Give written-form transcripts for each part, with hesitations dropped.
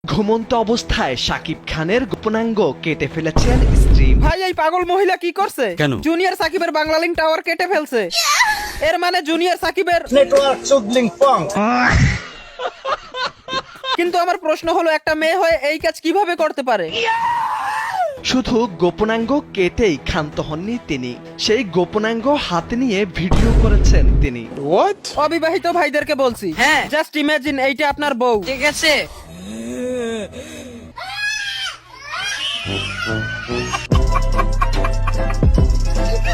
ঘুমন্ত অবস্থায় শাকিব খানের গোপনাঙ্গ কেটে ফেলেছেন স্ট্রিম। ভাই এই পাগল মহিলা কি করছে? কেন? জুনিয়র সাকিবের বাংলা লিংক টাওয়ার কেটে ফেলছে। এর মানে জুনিয়র সাকিবের নেটওয়ার্ক চুদলিং পং। কিন্তু আমার প্রশ্ন হলো, একটা মেয়ে হয়ে এই কাজ কিভাবে করতে পারে? শুধু গোপনাঙ্গ কেটেই ক্ষান্ত হননি তিনি, সেই গোপনাঙ্গ হাতে নিয়ে ভিডিও করেছেন তিনি। অবিবাহিত ভাইদেরকে বলছি, হ্যাঁ জাস্ট ইমাজিন এইটা আপনার বউ, ঠিক আছে?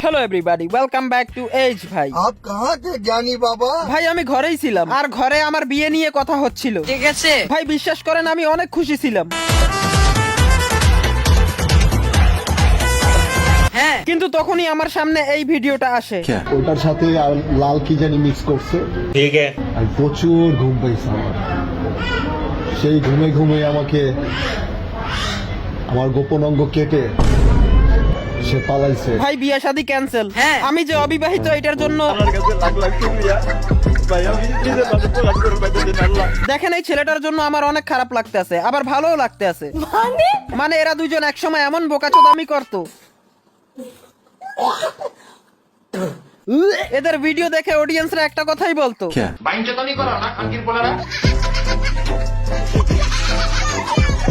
Hello everybody, welcome back to এজ ভাই। আপ কাহা थे ज्ञानी बाबा? ভাই আমি ঘরেই ছিলাম, আর ঘরে আমার বিয়ে নিয়ে কথা হচ্ছিল, ঠিক আছে ভাই? বিশ্বাস করেন আমি অনেক খুশি ছিলাম। হ্যাঁ, কিন্তু তখনই আমার সামনে এই ভিডিওটা আসে। ওটার সাথে আর লাল কি জানি মিক্স করছে। ठीक है। আর প্রচুর ঘুম পাইছে আমার। সেই ঘুমে ঘুমে আমাকে আমার গোপন অঙ্গ কেটে সে পালাইছে। ভাই বিয়ে শাদী ক্যান্সেল। হ্যাঁ, আমি যে অবিবাহিত এটার জন্য দেখেন এই ছেলেটার জন্য আমার অনেক খারাপ লাগতেছে, আবার ভালোও লাগতেছে। মানে এরা দুইজন একসময় এমন বোকাচোদামি করতো। এদের ভিডিও দেখে অডিয়েন্সরা একটা কথাই বলতো,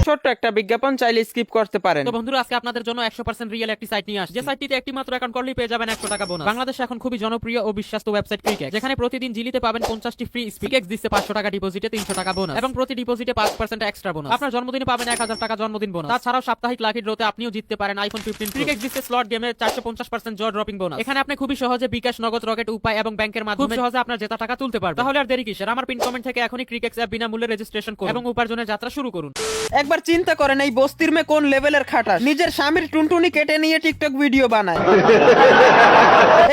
ছোট্ট একটা বিজ্ঞাপন, চাইলে স্কিপ করতে পারেন। তো বন্ধুরা, আজকে আপনাদের জন্য 100% রিয়েল একটি সাইট নিয়ে আসছে, যে সাইটটিতে একটি মাত্র অ্যাকাউন্ট করলেই পেয়ে যাবেন 100 টাকা বোনাস। বাংলাদেশে এখন খুবই জনপ্রিয় ও বিশ্বস্ত ওয়েবসাইট ক্রিকেট, যেখানে প্রতিদিন জিলিতে পাবেন 50টি ফ্রি স্পিকেক্স, দিচ্ছে 500 টাকা ডিপোজিটে 300 টাকা বোনাস, এবং প্রতি ডিপোজিটে 5% এক্সট্রা বোনাস। আপনার জন্মদিনে পাবেন 1000 টাকা জন্মদিন বোনাস। তাছাড়াও সাপ্তাহিক লাকি ড্রতে আপনিও জিততে পারেন আইফোন 15 ক্রিকেট, দিচ্ছে স্লট গেমে 450% জ ড্রপিং বোনাস। এখানে আপনি খুবই সহজে বিকাশ, নগদ, রকেট উপায় এবং ব্যাংকের মাধ্যমে খুব সহজে আপনার জেতা টাকা তুলতে পারবেন। তাহলে আর দেরি কিসের? আমার পিন কমেন্ট থেকে এখনই ক্রিকেক্স অ্যাপ বিনামূল্যে রেজিস্ট্রেশন করুন এবং উপার্জনের যাত্রা শুরু করুন। একবার চিন্তা করেন এই বস্তির মেয়ে কোন লেভেলের খাটাস, নিজের স্বামীর টুনটুনি কেটে নিয়ে টিকটক ভিডিও বানায়।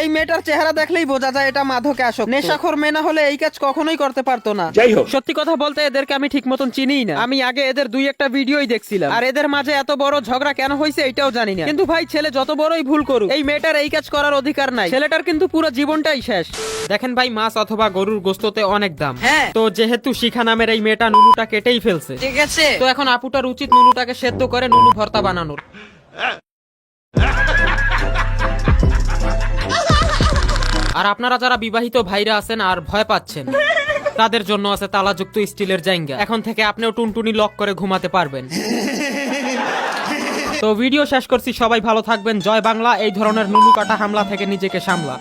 এই মেয়েটার চেহারা দেখলেই বোঝা যায় এটা মাদকে আসক্ত। নেশাখোর মেয়ে না হলে এই কাজ কখনোই করতে পারতো না। সত্যি কথা বলতে এদেরকে আমি ঠিক মতন চিনিই না। আমি আগে এদের দুই একটা ভিডিওই দেখছিলাম, আর এদের মাঝে এত বড় ঝগড়া কেন হয়েছে এটাও জানি না। কিন্তু ভাই ছেলে যত বড়ই ভুল করুক, এই মেয়েটার এই কাজ করার অধিকার নাই। ছেলেটার কিন্তু পুরো জীবনটাই শেষ। দেখেন ভাই, মাছ অথবা গরুর গোস্ততে অনেক দাম। তো যেহেতু শিখা নামের এই মেয়েটা নুনুটা কেটেই ফেলছে, ঠিক আছে, তো এখন আপুটার উচিত নুনুটাকে সেদ্ধ করে নুনু ভর্তা বানানোর। আর আপনারা যারা বিবাহিত ভাইরা আছেন আর ভয় পাচ্ছেন, তাদের জন্য আছে তালাযুক্ত স্টিলের জাইঙ্গা। এখন থেকে আপনিও টুনটুনি লক করে ঘুমাতে পারবেন। তো ভিডিও শেষ করছি, সবাই ভালো থাকবেন। জয় বাংলা। এই ধরনের নুনু কাটা হামলা থেকে নিজেকে সামলা।